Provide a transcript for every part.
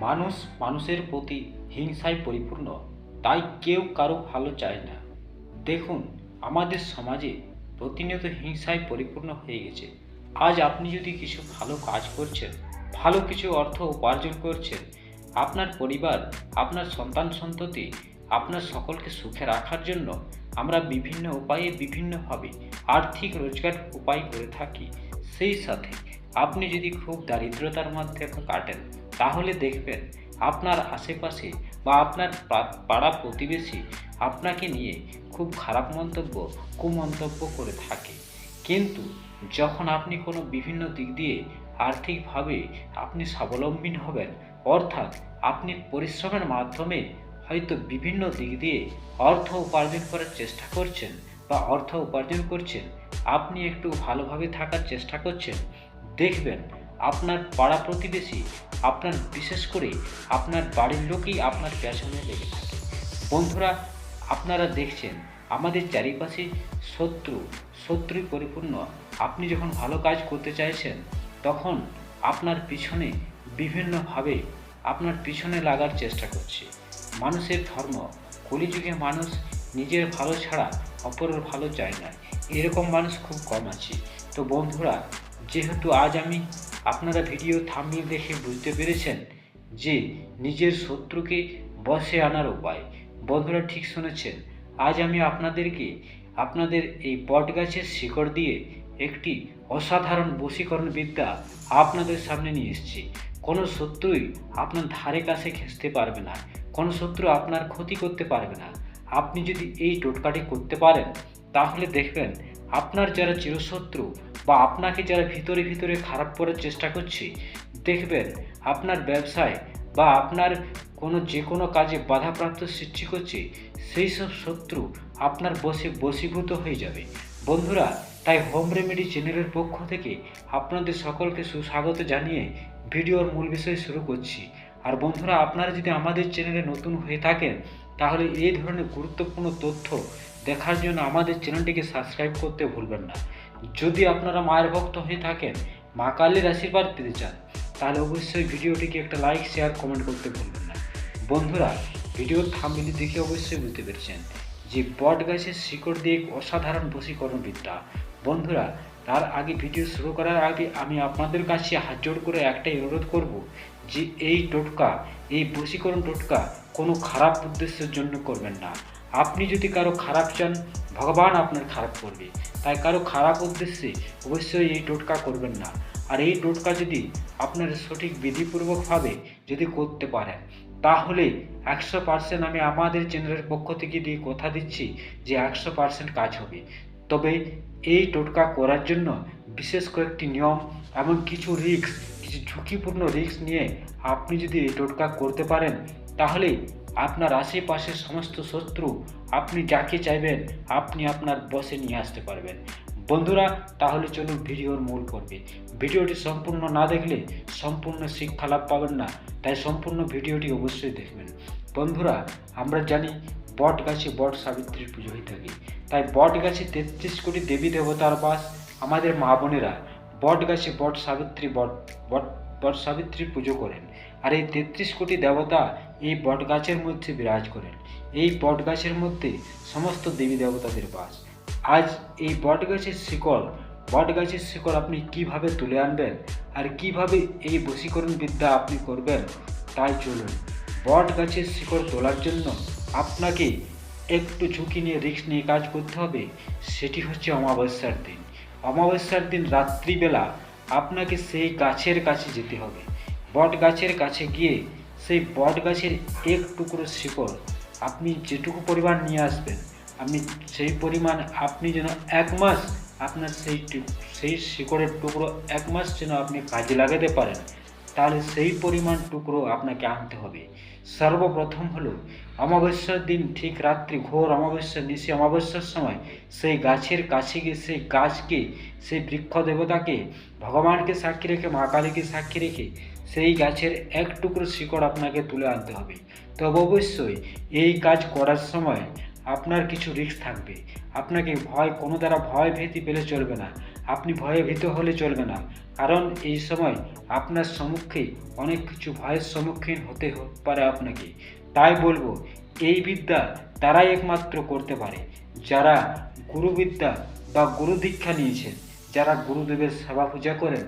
মানুষ মানুষের প্রতি হিংসায় পরিপূর্ণ, তাই কেউ কারো ভালো চায় না। দেখুন, আমাদের সমাজে প্রতিনিয়ত হিংসায় পরিপূর্ণ হয়ে গেছে। আজ আপনি যদি কিছু ভালো কাজ করছেন, ভালো কিছু অর্থ উপার্জন করছেন, আপনার পরিবার, আপনার সন্তান সন্ততি, আপনার সকলকে সুখে রাখার জন্য আমরা বিভিন্ন উপায়ে বিভিন্নভাবে আর্থিক রোজগার উপায় করে থাকি। সেই সাথে আপনি যদি খুব দারিদ্রতার মধ্যে কাটেন, তাহলে দেখবেন আপনার আশেপাশে বা আপনার পাড়া প্রতিবেশী আপনাকে নিয়ে খুব খারাপ মন্তব্য, কুমন্তব্য করে থাকে। কিন্তু যখন আপনি কোনো বিভিন্ন দিক দিয়ে আর্থিকভাবে আপনি স্বাবলম্বী হবেন, অর্থাৎ আপনি পরিশ্রমের মাধ্যমে হয়তো বিভিন্ন দিক দিয়ে অর্থ উপার্জন করার চেষ্টা করছেন বা অর্থ উপার্জন করছেন, আপনি একটু ভালোভাবে থাকার চেষ্টা করছেন, দেখবেন আপনার পাড়া প্রতিবেশী, আপনার বিশেষ করে আপনার বাড়ির লোকই আপনার পেছনে লেগে থাকে। বন্ধুরা, আপনারা দেখছেন আমাদের চারিপাশে শত্রুই পরিপূর্ণ। আপনি যখন ভালো কাজ করতে চাইছেন, তখন আপনার পিছনে বিভিন্নভাবে আপনার পিছনে লাগার চেষ্টা করছে। মানুষের ধর্ম, কলিযুগে মানুষ নিজের ভালো ছাড়া অপরের ভালো চায় না, এরকম মানুষ খুব কম আছে। তো বন্ধুরা, যেহেতু আজ আমি আপনারা ভিডিও থাম্বনেল দেখে বুঝতে পেরেছেন যে নিজের শত্রুকে বশে আনার উপায়। বন্ধুরা, ঠিক শুনেছেন, আজ আমি আপনাদেরকে আপনাদের এই বট গাছের শিকড় দিয়ে একটি অসাধারণ বশীকরণ বিদ্যা আপনাদের সামনে নিয়ে এসেছি। কোনো শত্রুই আপনার ধারে কাছে ঘেঁষতে পারবে না, কোনো শত্রু আপনার ক্ষতি করতে পারবে না। আপনি যদি এই টোটকাটি করতে পারেন, তাহলে দেখবেন আপনার যারা চিরশত্রু বা আপনাকে যারা ভিতরে ভিতরে খারাপ করার চেষ্টা করছে, দেখবেন আপনার ব্যবসায় বা আপনার যে কোনো কাজে বাধাপ্রাপ্ত সৃষ্টি করছে, সেই সব শত্রু আপনার বশীভূত হয়ে যাবে। বন্ধুরা, তাই হোম রেমেডি চ্যানেলের পক্ষ থেকে আপনাদের সকলকে সুস্বাগত জানিয়ে ভিডিওর মূল বিষয় শুরু করছি। আর বন্ধুরা, আপনারা যদি আমাদের চ্যানেলে নতুন হয়ে থাকেন, তাহলে এই ধরনের গুরুত্বপূর্ণ তথ্য দেখার জন্য আমাদের চ্যানেলটিকে সাবস্ক্রাইব করতে ভুলবেন না। যদি আপনারা মায়ের ভক্ত হয়ে থাকেন, মা কালীর আশীর্বাদ পেতে চান, তাহলে অবশ্যই ভিডিওটিকে একটা লাইক, শেয়ার, কমেন্ট করতে ভুলবেন না। বন্ধুরা, ভিডিওর থাম্বনেল দেখে অবশ্যই বুঝতে পেরেছেন যে বট গাছের শিকড় দিয়ে অসাধারণ বশীকরণ বিদ্যা। বন্ধুরা, তার আগে ভিডিও শুরু করার আগে আমি আপনাদের কাছে হাত জোড় করে একটাই অনুরোধ করব যে এই টোটকা, এই বশীকরণ টোটকা কোনো খারাপ উদ্দেশ্যের জন্য করবেন না। আপনি যদি কারো খারাপ চান, ভগবান আপনার খারাপ করবে, তাই কারো খারাপ উদ্দেশ্যে অবশ্যই এই টোটকা করবেন না। আর এই টোটকা যদি আপনার সঠিক বিধিপূর্বকভাবে যদি করতে পারেন, তাহলে 100% আমি আমাদের চ্যানেলের পক্ষ থেকে দিয়ে কথা দিচ্ছি যে 100% কাজ হবে। তবে এই টোটকা করার জন্য বিশেষ কয়েকটি নিয়ম এবং কিছু ঝুঁকিপূর্ণ রিস্ক নিয়ে আপনি যদি এই টোটকা করতে পারেন, তাহলে আপনার আশেপাশের সমস্ত শত্রু আপনি যাকে চাইবেন আপনি আপনার বশে নিয়ে আসতে পারবেন। বন্ধুরা, তাহলে চলুন ভিডিওর মূল পর্বে। ভিডিওটি সম্পূর্ণ না দেখলে সম্পূর্ণ শিক্ষা লাভ পাবেন না, তাই সম্পূর্ণ ভিডিওটি অবশ্যই দেখবেন। বন্ধুরা, আমরা জানি বট গাছে বট সাবিত্রীর পুজো হয়ে থাকে, তাই বট গাছে 33 কোটি দেবী দেবতার বাস। আমাদের মা বোনেরা বট গাছে বট সাবিত্রীর পুজো করেন। আর এই 33 কোটি দেবতা এই বট গাছের মধ্যে বিরাজ করেন। এই বট গাছের মধ্যে সমস্ত দেবী দেবতাদের বাস। আজ এই বট গাছের শিকড় আপনি কিভাবে তুলে আনবেন আর কিভাবে এই বশীকরণ বিদ্যা আপনি করবেন, তাই চলুন। বট গাছের শিকড় তোলার জন্য আপনাকে একটু ঝুঁকি নিয়ে, রিস্ক নিয়ে কাজ করতে হবে। সেটি হচ্ছে অমাবস্যার দিন। অমাবস্যার দিন রাত্রিবেলা আপনাকে সেই গাছের কাছে যেতে হবে। বট গাছের কাছে গিয়ে সেই বট গাছের এক টুকরো শিকড় আপনি যেটুকু পরিমাণ নিয়ে আসবেন, আপনি সেই পরিমাণ আপনি যেন 1 মাস আপনার সেই শিকড়ের টুকরো 1 মাস যেন আপনি কাজে লাগাতে পারেন, তাহলে সেই পরিমাণ টুকরো আপনাকে আনতে হবে। সর্বপ্রথম হলো অমাবস্যার দিন ঠিক রাত্রি, ঘোর অমাবস্যা, নিশি অমাবস্যার সময় সেই গাছের কাছে গিয়ে সেই গাছকে, সেই বৃক্ষ দেবতাকে, ভগবানকে সাক্ষী রেখে, মা কালীকে সাক্ষী রেখে সেই গাছের এক টুকরো শিকড় আপনাকে তুলে আনতে হবে। তবে অবশ্যই এই কাজ করার সময় আপনার কিছু রিস্ক থাকবে। আপনাকে কোনো দ্বারা ভয় ভীতি পেলে চলবে না। আপনি ভয়ে ভীত হলে চলবে না, কারণ এই সময় আপনার সম্মুখে অনেক কিছু ভয়ের সম্মুখীন হতে পারে আপনাকে। তাই বলবো, এই বিদ্যা তারাই একমাত্র করতে পারে যারা গুরুবিদ্যা বা গুরু দীক্ষা নিয়েছেন, যারা গুরুদেবের সেবা পূজা করেন,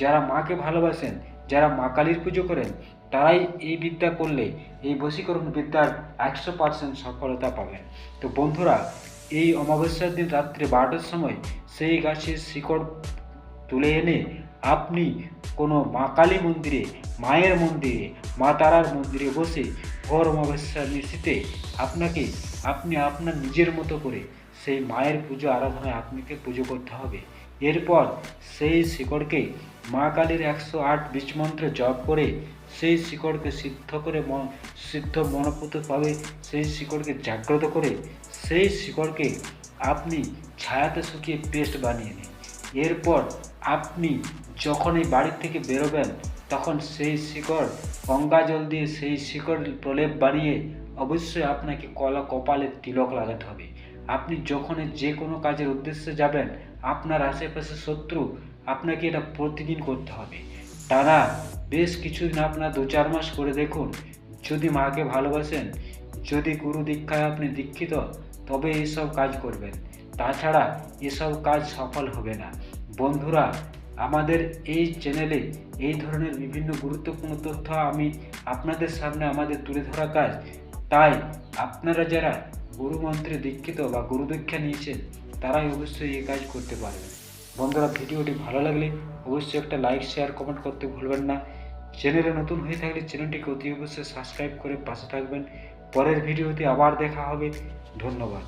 যারা মাকে ভালোবাসেন, যারা মা কালীর পুজো করেন, তারাই এই বিদ্যা করলে এই বশীকরণ বিদ্যার 100% সফলতা পাবেন। তো বন্ধুরা, এই অমাবস্যার দিন রাত্রে 12টার সময় সেই গাছের শিকড় তুলে এনে আপনি কোনো মা কালী মন্দিরে, মায়ের মন্দিরে, মা তারার মন্দিরে বসে ভোর অমাবস্যার নিশীথে আপনি আপনার নিজের মতো করে সেই মায়ের পুজো আরাধনায় আপনাকে পুজো করতে হবে। এরপর সেই শিকড়কে মা কালীর 108 বীজ মন্ত্র জপ করে সেই শিকড়কে সিদ্ধ মনোপুতভাবে সেই শিকড়কে জাগ্রত করে সেই শিকড়কে আপনি ছায়াতে শুকিয়ে পেস্ট বানিয়ে নিন। এরপর আপনি যখন এই বাড়ি থেকে বেরোবেন, তখন সেই শিকড় গঙ্গা জল দিয়ে সেই শিকড় প্রলেপ বানিয়ে অবশ্যই আপনাকে কপালে তিলক লাগাতে হবে। আপনি যখন যে কোনো কাজের উদ্দেশ্যে যাবেন, আপনার আশেপাশে শত্রু, আপনাকে এটা প্রতিদিন করতে হবে। টানা বেশ কিছুদিন আপনার 2-4 মাস করে দেখুন। যদি মাকে ভালোবাসেন, যদি গুরু দীক্ষায় আপনি দীক্ষিত, তবে এইসব কাজ করবেন, তাছাড়া এসব কাজ সফল হবে না। বন্ধুরা, আমাদের এই চ্যানেলে এই ধরনের বিভিন্ন গুরুত্বপূর্ণ তথ্য আমি আপনাদের সামনে আমাদের তুলে ধরা কাজ। তাই আপনারা যারা গুরু মন্ত্রে দীক্ষিত বা গুরু দীক্ষা নিয়েছেন, তারাই অবশ্যই এই কাজ করতে পারবেন। বন্ধুরা, ভিডিওটি ভালো লাগলে অবশ্যই একটা লাইক, শেয়ার, কমেন্ট করতে ভুলবেন না। চ্যানেলে নতুন হয়ে থাকলে চ্যানেলটিকে অতি অবশ্যই সাবস্ক্রাইব করে পাশে থাকবেন। পরের ভিডিওতে আবার দেখা হবে। ধন্যবাদ।